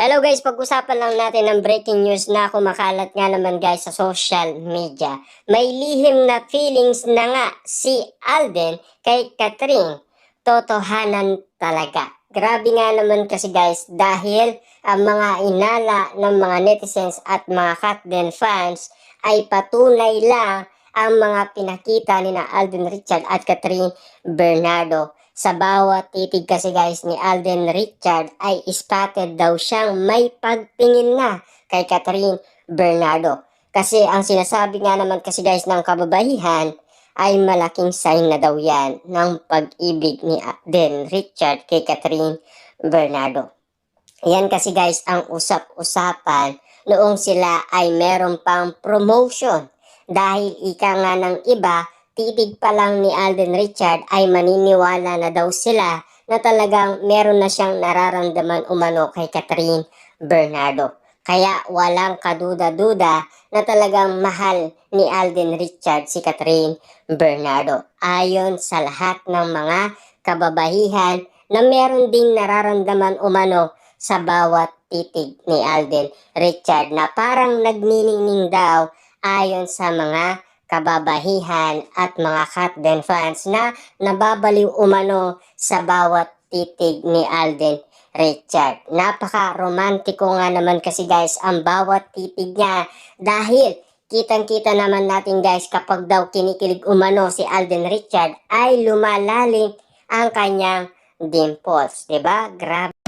Hello guys, pag-usapan lang natin ng breaking news na kumakalat nga naman guys sa social media. May lihim na feelings na nga si Alden kay Catherine. Totohanan talaga. Grabe nga naman kasi guys dahil ang mga inala ng mga netizens at mga Catden fans ay patunay lang ang mga pinakita ni na Alden Richard at Catherine Bernardo. Sa bawat titig kasi guys ni Alden Richard ay spotted daw siyang may pagtingin na kay Catherine Bernardo. Kasi ang sinasabi nga naman kasi guys ng kababaihan ay malaking sign na daw yan ng pag-ibig ni Alden Richard kay Catherine Bernardo. Yan kasi guys ang usap-usapan noong sila ay meron pang promotion. Dahil ika nga ng iba, titig pa lang ni Alden Richard ay maniniwala na daw sila na talagang meron na siyang nararamdaman umano kay Catherine Bernardo. Kaya walang kaduda-duda na talagang mahal ni Alden Richard si Catherine Bernardo. Ayon sa lahat ng mga kababahihan na meron ding nararamdaman umano sa bawat titig ni Alden Richard na parang nagniningning daw ayon sa mga kababahihan at mga Catden fans na nababaliw umano sa bawat titig ni Alden Richard. Napaka-romantiko nga naman kasi guys ang bawat titig niya dahil kitang-kita naman natin guys kapag daw kinikilig umano si Alden Richard ay lumalalim ang kanyang dimples. Diba? Grabe.